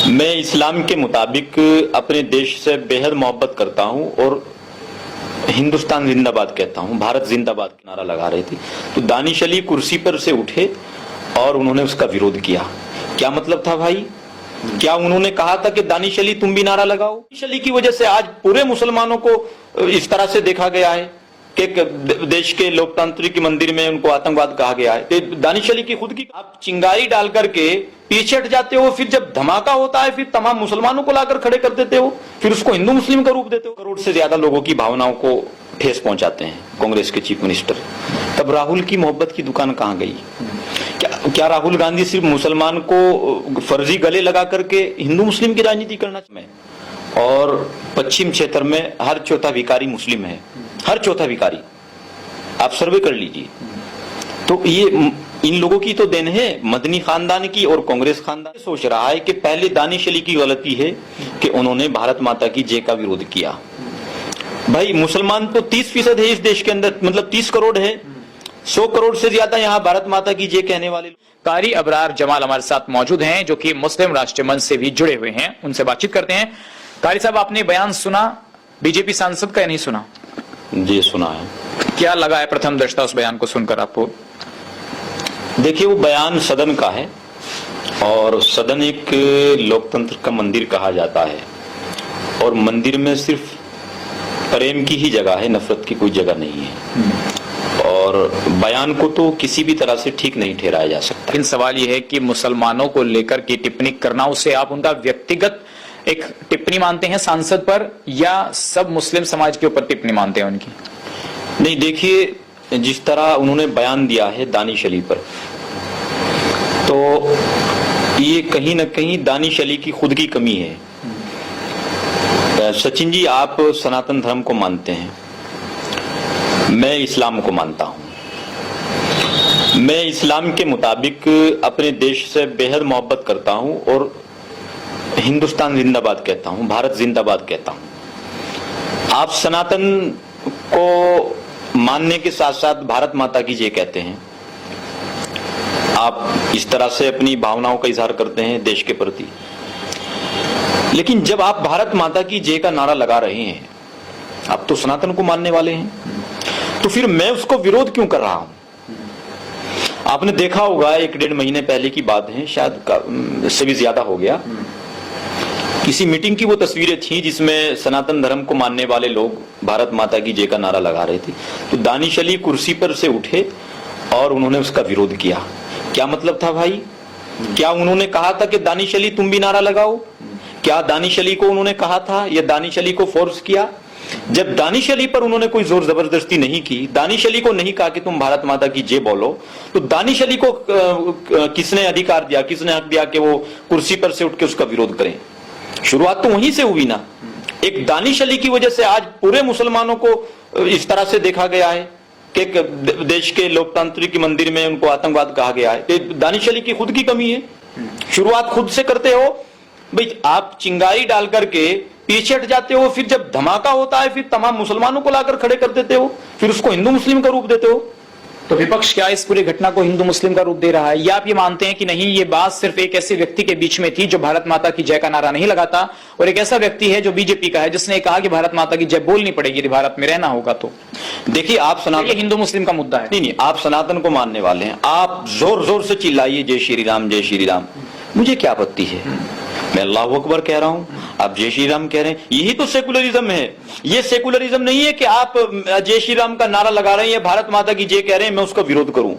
मैं इस्लाम के मुताबिक अपने देश से बेहद मोहब्बत करता हूं और हिंदुस्तान जिंदाबाद कहता हूं, भारत जिंदाबाद का नारा लगा रही थी तो दानिश अली कुर्सी पर से उठे और उन्होंने उसका विरोध किया। क्या मतलब था भाई? क्या उन्होंने कहा था कि दानिश अली तुम भी नारा लगाओ? दानिश अली की वजह से आज पूरे मुसलमानों को इस तरह से देखा गया है कि देश के लोकतांत्रिक मंदिर में उनको आतंकवाद कहा गया है। तो दानिश अली की खुद की आप चिंगारी डाल करके पीछे हट जाते हो, फिर जब धमाका होता है फिर तमाम मुसलमानों को लाकर खड़े कर देते हो, फिर उसको हिंदू मुस्लिम का रूप देते हो। करोड़ से ज्यादा लोगों की भावनाओं को ठेस पहुंचाते हैं कांग्रेस के चीफ मिनिस्टर। तब राहुल की मोहब्बत की दुकान कहां गई? क्या राहुल गांधी सिर्फ मुसलमान को फर्जी गले लगा करके हिंदू मुस्लिम की राजनीति करना चाहते हैं? और पश्चिम क्षेत्र में हर चौथा भिखारी मुस्लिम है, हर चौथा भिखारी, आप सर्वे कर लीजिए। तो ये इन लोगों की तो देन है, मदनी खानदान की और कांग्रेस खानदान सोच रहा है कि पहले दानिश अली की गलती है कि उन्होंने भारत माता की जय का विरोध किया। भाई मुसलमान तो 30% है इस देश के अंदर, मतलब 30 करोड़ है, 100 करोड़ से ज्यादा यहाँ भारत माता की जय कहने वाले। कारी अबरार जमाल हमारे साथ मौजूद हैं जो कि मुस्लिम राष्ट्रीय मंच से भी जुड़े हुए हैं, उनसे बातचीत करते हैं। कारी साहब, आपने बयान सुना बीजेपी सांसद का या नहीं सुना? जी सुना है। क्या लगा है प्रथम दृष्टा उस बयान को सुनकर आपको? देखिए, वो बयान सदन का है और सदन एक लोकतंत्र का मंदिर कहा जाता है और मंदिर में सिर्फ प्रेम की ही जगह है, नफरत की कोई जगह नहीं है। और बयान को तो किसी भी तरह से ठीक नहीं ठहराया जा सकता। लेकिन सवाल यह है कि मुसलमानों को लेकर की टिप्पणी करना, उसे आप उनका व्यक्तिगत एक टिप्पणी मानते हैं सांसद पर, या सब मुस्लिम समाज के ऊपर टिप्पणी मानते हैं उनकी? नहीं, देखिए, जिस तरह उन्होंने बयान दिया है दानिश अली पर, तो ये कहीं ना कहीं दानिश अली की खुद की कमी है। सचिन जी, आप सनातन धर्म को मानते हैं, मैं इस्लाम को मानता हूं। मैं इस्लाम के मुताबिक अपने देश से बेहद मोहब्बत करता हूं और हिंदुस्तान जिंदाबाद कहता हूं, भारत जिंदाबाद कहता हूं। आप सनातन को मानने के साथ साथ भारत माता की जय कहते हैं। आप इस तरह से अपनी भावनाओं का इजहार करते हैं देश के प्रति। लेकिन जब आप भारत माता की जय का नारा लगा रहे हैं, आप तो सनातन को मानने वाले हैं, तो फिर मैं उसको विरोध क्यों कर रहा हूं? आपने देखा होगा 1-1.5 महीने पहले की बात है, शायद से भी ज्यादा हो गया, किसी मीटिंग की वो तस्वीरें थी जिसमें सनातन धर्म को मानने वाले लोग भारत माता की जय का नारा लगा रहे थे। तो दानिश अली कुर्सी पर से उठे और उन्होंने उसका विरोध किया। क्या मतलब था भाई? क्या उन्होंने कहा था कि दानिश अली तुम भी नारा लगाओ? क्या दानिश अली को उन्होंने कहा था या दानिश अली को फोर्स किया? जब दानिश अली पर उन्होंने कोई जोर जबरदस्ती नहीं की, दानिश अली को नहीं कहा कि तुम भारत माता की जय बोलो, तो दानिश अली को किसने अधिकार दिया, किसने हक दिया कि वो कुर्सी पर से उठ के उसका विरोध करें? शुरुआत तो वहीं से हुई ना। एक दानिश अली की वजह से आज पूरे मुसलमानों को इस तरह से देखा गया है कि देश के लोकतांत्रिक मंदिर में उनको आतंकवाद कहा गया है। तो दानिश अली की खुद की कमी है, शुरुआत खुद से करते हो। भाई आप चिंगारी डाल करके पीछे हट जाते हो, फिर जब धमाका होता है फिर तमाम मुसलमानों को लाकर खड़े कर देते हो, फिर उसको हिंदू मुस्लिम का रूप देते हो। तो विपक्ष क्या इस पूरी घटना को हिंदू मुस्लिम का रूप दे रहा है, या आप ये मानते हैं कि नहीं, ये बात सिर्फ एक ऐसे व्यक्ति के बीच में थी जो भारत माता की जय का नारा नहीं लगाता, और एक ऐसा व्यक्ति है जो बीजेपी का है जिसने कहा कि भारत माता की जय बोलनी पड़ेगी यदि भारत में रहना होगा? तो देखिए, आप सनातन, हिंदू मुस्लिम का मुद्दा है। नहीं, आप सनातन को मानने वाले हैं, आप जोर जोर से चिल्लाइए जय श्री राम, जय श्री राम, मुझे क्या आपत्ति है? मैं अल्लाह अकबर कह रहा हूं, आप जय श्री राम कह रहे हैं, यही तो सेकुलरिज्म है। ये सेकुलरिज्म नहीं है कि आप जय श्री राम का नारा लगा रहे हैं, भारत माता की जय कह रहे हैं, मैं उसका विरोध करूं।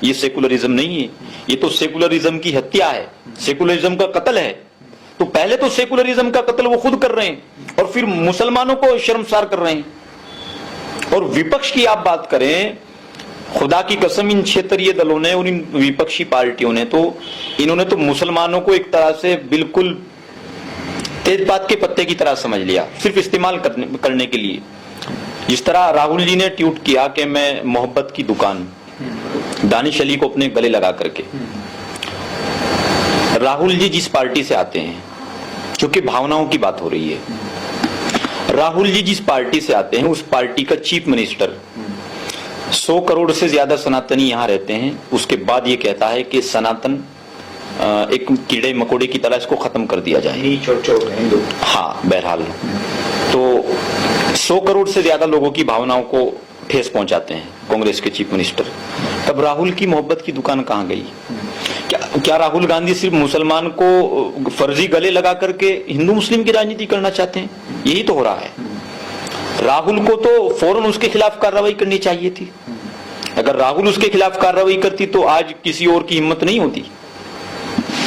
ये सेकुलरिज्म नहीं है, ये तो सेकुलरिज्म की हत्या है, सेकुलरिज्म का कत्ल है। तो पहले तो सेकुलरिज्म का कत्ल वो खुद कर रहे हैं और फिर मुसलमानों को शर्मसार कर रहे हैं। और विपक्ष की आप बात करें, खुदा की कसम, इन क्षेत्रीय दलों ने और इन विपक्षी पार्टियों ने तो इन्होंने तो मुसलमानों को एक तरह से बिल्कुल तेजपात के पत्ते की तरह समझ लिया, सिर्फ इस्तेमाल करने के लिए। जिस तरह राहुल जी ने ट्वीट किया कि मैं मोहब्बत की दुकान, दानिश अली को अपने गले लगा करके। राहुल जी जिस पार्टी से आते हैं, क्योंकि भावनाओं की बात हो रही है, राहुल जी जिस पार्टी से आते हैं उस पार्टी का चीफ मिनिस्टर 100 करोड़ से ज्यादा सनातनी यहां रहते हैं, उसके बाद ये कहता है कि सनातन एक कीड़े मकोड़े की तरह इसको खत्म कर दिया जाए। नीच और चोर हैं हिंदू। हाँ, बहरहाल तो 100 करोड़ से ज्यादा लोगों की भावनाओं को ठेस पहुंचाते हैं कांग्रेस के चीफ मिनिस्टर। तब राहुल की मोहब्बत की दुकान कहां गई? क्या राहुल गांधी सिर्फ मुसलमान को फर्जी गले लगा करके हिंदू मुस्लिम की राजनीति करना चाहते हैं? यही तो हो रहा है। राहुल को तो फौरन उसके खिलाफ कार्रवाई करनी चाहिए थी। अगर राहुल उसके खिलाफ कार्रवाई करती तो आज किसी और की हिम्मत नहीं होती।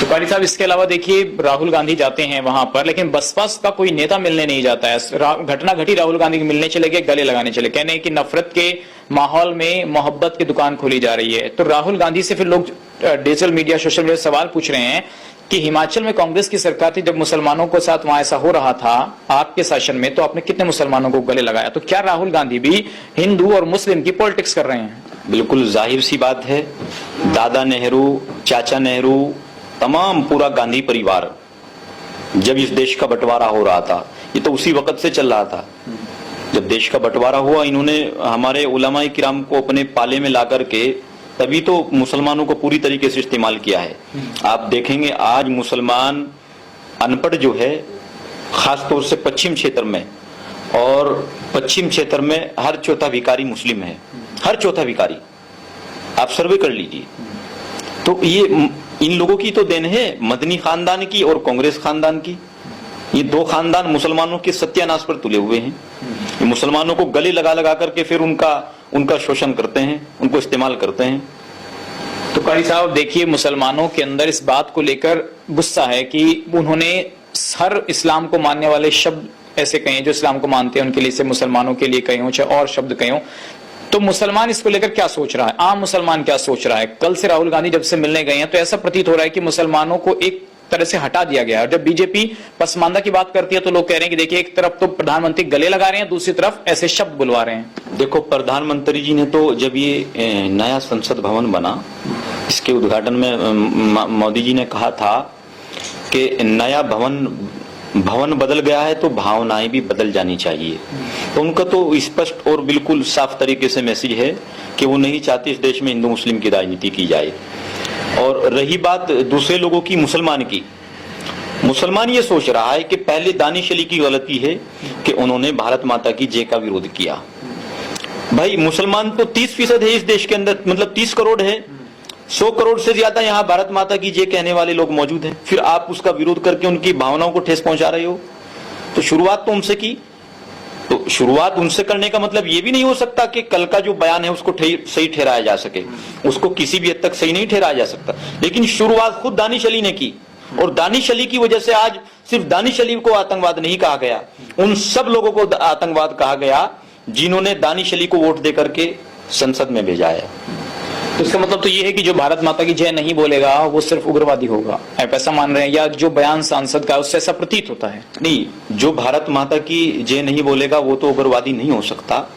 तो कारी साहब, इसके अलावा देखिए, राहुल गांधी जाते हैं वहां पर, लेकिन बसपा का कोई नेता मिलने नहीं जाता है। घटना घटी, राहुल गांधी के मिलने चले गए, गले लगाने चले, कहने हैं कि नफरत के माहौल में मोहब्बत की दुकान खोली जा रही है। तो राहुल गांधी से फिर लोग डिजिटल मीडिया, सोशल मीडिया सवाल पूछ रहे हैं कि हिमाचल में कांग्रेस की सरकार थी, जब मुसलमानों के साथ वहां ऐसा हो रहा था आपके शासन में, तो आपने कितने मुसलमानों को गले लगाया? तो क्या राहुल गांधी भी हिंदू और मुस्लिम की पॉलिटिक्स कर रहे हैं? बिल्कुल जाहिर सी बात है। दादा नेहरू, चाचा नेहरू, तमाम पूरा गांधी परिवार जब इस देश का बंटवारा हो रहा था, ये तो उसी वक्त से चल रहा था। जब देश का बंटवारा हुआ, इन्होंने हमारे उलमाए किराम को अपने पाले में ला करके तभी तो मुसलमानों को पूरी तरीके से इस्तेमाल किया है। आप देखेंगे आज मुसलमान अनपढ़ जो है, खास तौर से पश्चिम क्षेत्र में, और पश्चिम क्षेत्र में हर चौथा भिखारी मुस्लिम है, हर चौथा भिखारी। आप सर्वे कर लीजिए। तो ये इन लोगों की तो देन है, मदनी खानदान की और कांग्रेस खानदान की। ये दो खानदान मुसलमानों के सत्यानाश पर तुले हुए हैं। ये मुसलमानों को गले लगा लगा करके फिर उनका शोषण करते हैं, उनको इस्तेमाल करते हैं। तो कारी साहब देखिए, मुसलमानों के अंदर इस बात को लेकर गुस्सा है कि उन्होंने हर इस्लाम को मानने वाले शब्द ऐसे कहे जो इस्लाम को मानते हैं उनके लिए, से मुसलमानों के लिए कहे हो चाहे और शब्द कहे हो। तो मुसलमान इसको लेकर क्या सोच रहा है? आम मुसलमान क्या सोच रहा है? कल से राहुल गांधी जब से मिलने गए हैं तो ऐसा प्रतीत हो रहा है कि मुसलमानों को एक तरह से हटा दिया गया है। और जब बीजेपी पसमानदा की बात करती है तो लोग कह रहे हैं कि देखिए, एक तरफ तो प्रधानमंत्री गले लगा रहे हैं, दूसरी तरफ ऐसे शब्द बुलवा रहे हैं। देखो, प्रधानमंत्री जी ने तो जब ये नया संसद भवन बना, इसके उद्घाटन में मोदी जी ने कहा था कि नया भवन बदल गया है तो भावनाएं भी बदल जानी चाहिए। तो उनका तो स्पष्ट और बिल्कुल साफ तरीके से मैसेज है कि वो नहीं चाहते इस देश में हिंदू मुस्लिम की राजनीति की जाए। और रही बात दूसरे लोगों की, मुसलमान की, मुसलमान ये सोच रहा है कि पहले दानिश अली की गलती है कि उन्होंने भारत माता की जय का विरोध किया। भाई, मुसलमान तो 30% है इस देश के अंदर, मतलब 30 करोड़ है। 100 करोड़ से ज्यादा यहाँ भारत माता की जय कहने वाले लोग मौजूद हैं। फिर आप उसका विरोध करके उनकी भावनाओं को ठेस पहुंचा रहे हो। तो शुरुआत तो उनसे की, तो शुरुआत उनसे करने का मतलब ये भी नहीं हो सकता कि कल का जो बयान है उसको सही ठहराया जा सके। उसको किसी भी हद तक सही नहीं ठहराया जा सकता, लेकिन शुरुआत खुद दानिश अली ने की। और दानिश अली की वजह से आज सिर्फ दानिश अली को आतंकवाद नहीं कहा गया, उन सब लोगों को आतंकवाद कहा गया जिन्होंने दानिश अली को वोट दे करके संसद में भेजा है। तो इसका मतलब तो ये है कि जो भारत माता की जय नहीं बोलेगा वो सिर्फ उग्रवादी होगा, आप ऐसा मान रहे हैं? या जो बयान सांसद का उससे ऐसा प्रतीत होता है? नहीं, जो भारत माता की जय नहीं बोलेगा वो तो उग्रवादी नहीं हो सकता,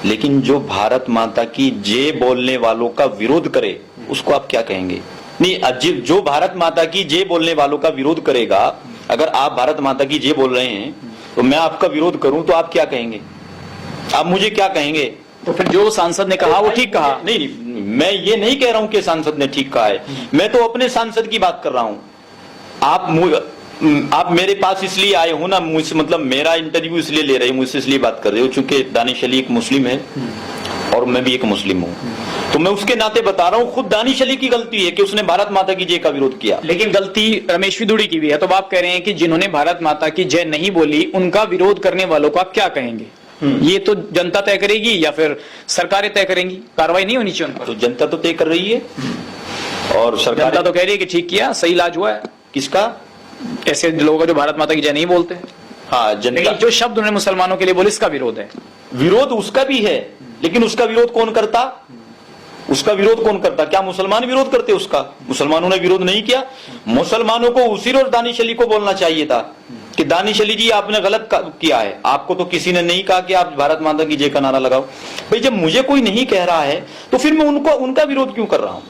लेकिन जो भारत माता की जय बोलने वालों का विरोध करे उसको आप क्या कहेंगे? नहीं, जो भारत माता की जय बोलने वालों का विरोध करेगा, अगर आप भारत माता की जय बोल रहे हैं तो मैं आपका विरोध करूं तो आप क्या कहेंगे? आप मुझे क्या कहेंगे? तो फिर जो सांसद ने कहा वो ठीक कहा? नहीं, मैं ये नहीं कह रहा हूं कि सांसद ने ठीक कहा है, मैं तो अपने सांसद की बात कर रहा हूं। आप मेरे पास इसलिए आए हो ना, मुझसे मतलब मेरा इंटरव्यू इसलिए ले रहे हो, मुझसे इसलिए बात कर रहे हो चूंकि दानिश अली एक मुस्लिम है और मैं भी एक मुस्लिम हूं, तो मैं उसके नाते बता रहा हूं। खुद दानिश अली की गलती है कि उसने भारत माता की जय का विरोध किया। लेकिन गलती रमेश विदुड़ी की भी है। तो आप कह रहे हैं कि जिन्होंने भारत माता की जय नहीं बोली उनका विरोध करने वालों को आप क्या कहेंगे? ये तो जनता तय करेगी या फिर सरकारें तय करेंगी? कार्रवाई नहीं होनी चाहिए उन पर? तो जनता तो तय कर रही है और सरकार जनता तो कह रही है कि ठीक किया, सही इलाज हुआ है। किसका? ऐसे लोगों जो भारत माता की जय नहीं बोलते। हाँ, जनता। जो शब्द उन्होंने मुसलमानों के लिए बोले, इसका विरोध है। विरोध उसका भी है, लेकिन उसका विरोध कौन करता? उसका विरोध कौन करता? क्या मुसलमान विरोध करते उसका? मुसलमानों ने विरोध नहीं किया। मुसलमानों को उसी और दानिश अली को बोलना चाहिए था कि दानिश अली जी आपने गलत किया है, आपको तो किसी ने नहीं कहा कि आप भारत माता की जय का नारा लगाओ। भाई, जब मुझे कोई नहीं कह रहा है तो फिर मैं उनका विरोध क्यों कर रहा हूं?